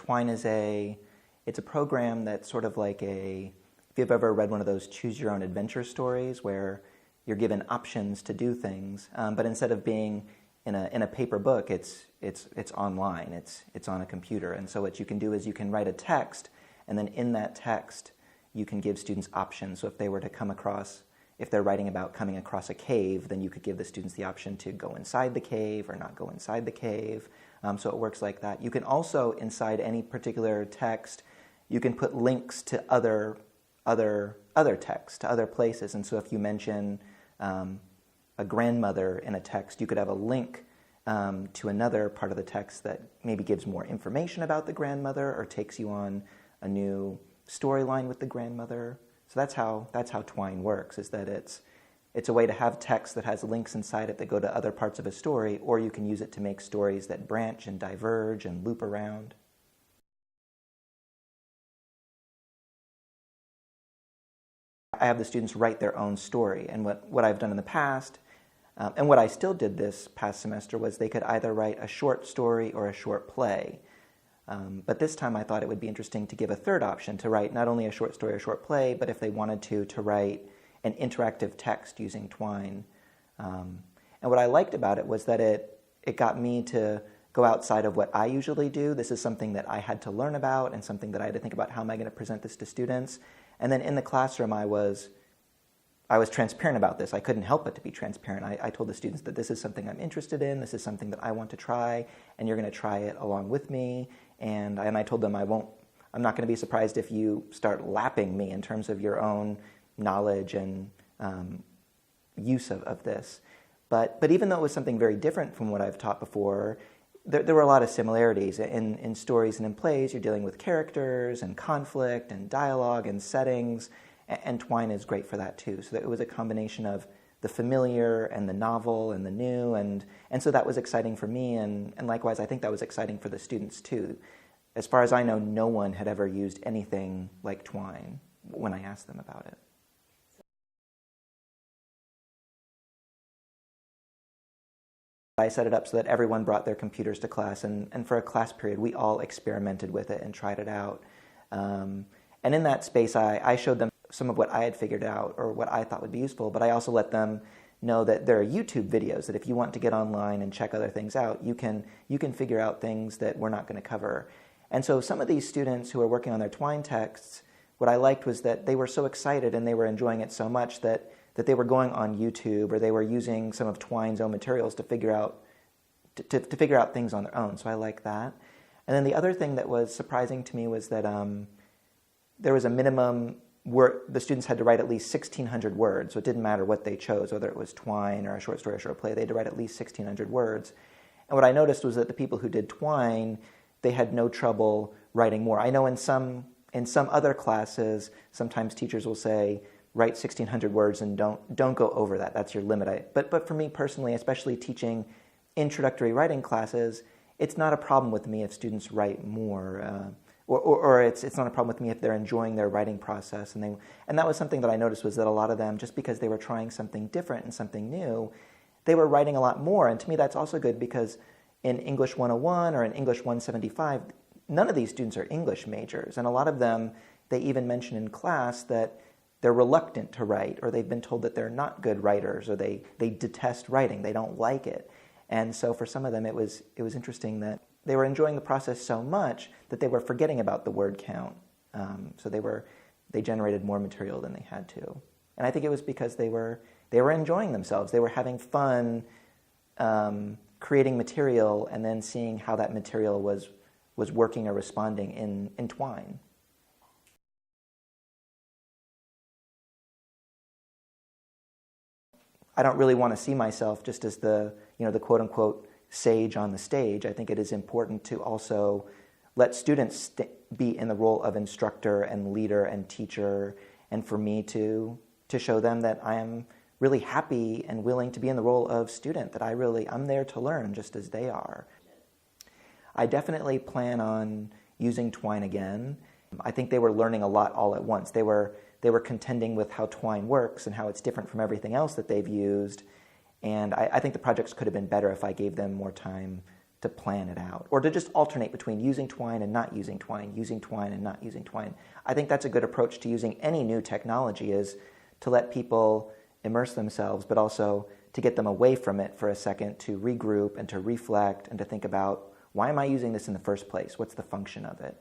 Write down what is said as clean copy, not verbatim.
Twine is it's a program that's sort of like if you've ever read one of those choose your own adventure stories where you're given options to do things, but instead of being in a paper book, it's online, it's on a computer. And so what you can do is you can write a text, and then in that text you can give students options. So if they were to if they're writing about coming across a cave, then you could give the students the option to go inside the cave or not go inside the cave. So it works like that. You can also, inside any particular text, you can put links to other text, to other places. And so if you mention a grandmother in a text, you could have a link to another part of the text that maybe gives more information about the grandmother or takes you on a new storyline with the grandmother. So that's how Twine works, is that it's a way to have text that has links inside it that go to other parts of a story, or you can use it to make stories that branch and diverge and loop around. I have the students write their own story, and what I've done in the past, and what I still did this past semester, was they could either write a short story or a short play. But this time I thought it would be interesting to give a third option, to write not only a short story or short play, but if they wanted to write an interactive text using Twine. And what I liked about it was that it got me to go outside of what I usually do. This is something that I had to learn about and something that I had to think about, how am I going to present this to students? And then in the classroom I was transparent about this. I couldn't help but to be transparent. I told the students that this is something I'm interested in, this is something that I want to try, and you're going to try it along with me. And I told them I'm not going to be surprised if you start lapping me in terms of your own knowledge and use of this. But even though it was something very different from what I've taught before, there were a lot of similarities. In stories and in plays, you're dealing with characters and conflict and dialogue and settings, and Twine is great for that too. So it was a combination of the familiar and the novel and the new, and so that was exciting for me, and likewise I think that was exciting for the students too. As far as I know, no one had ever used anything like Twine when I asked them about it. I set it up so that everyone brought their computers to class, and for a class period we all experimented with it and tried it out. And in that space I showed them some of what I had figured out or what I thought would be useful, but I also let them know that there are YouTube videos that if you want to get online and check other things out, you can figure out things that we're not going to cover. And so some of these students who are working on their Twine texts, what I liked was that they were so excited and they were enjoying it so much that they were going on YouTube, or they were using some of Twine's own materials to figure out things on their own. So I like that. And then the other thing that was surprising to me was that there was a minimum the students had to write at least 1,600 words, so it didn't matter what they chose, whether it was Twine or a short story or short play, they had to write at least 1,600 words. And what I noticed was that the people who did Twine, they had no trouble writing more. I know in some other classes, sometimes teachers will say, write 1,600 words and don't go over that, that's your limit. But for me personally, especially teaching introductory writing classes, it's not a problem with me if students write more. Or it's not a problem with me if they're enjoying their writing process. And that was something that I noticed, was that a lot of them, just because they were trying something different and something new, they were writing a lot more. And to me that's also good, because in English 101 or in English 175, none of these students are English majors. And a lot of them, they even mention in class that they're reluctant to write, or they've been told that they're not good writers, or they detest writing, they don't like it. And so for some of them it was interesting that they were enjoying the process so much that they were forgetting about the word count. So they generated more material than they had to. And I think it was because they were enjoying themselves. They were having fun creating material and then seeing how that material was working or responding in Twine. I don't really want to see myself just as the quote-unquote sage on the stage. I think it is important to also let students be in the role of instructor and leader and teacher, and for me to show them that I am really happy and willing to be in the role of student, that I'm there to learn just as they are. I definitely plan on using Twine again. I think they were learning a lot all at once. They were contending with how Twine works and how it's different from everything else that they've used. And I think the projects could have been better if I gave them more time to plan it out, or to just alternate between using Twine and not using Twine, using Twine and not using Twine. I think that's a good approach to using any new technology, is to let people immerse themselves, but also to get them away from it for a second, to regroup and to reflect and to think about, why am I using this in the first place? What's the function of it?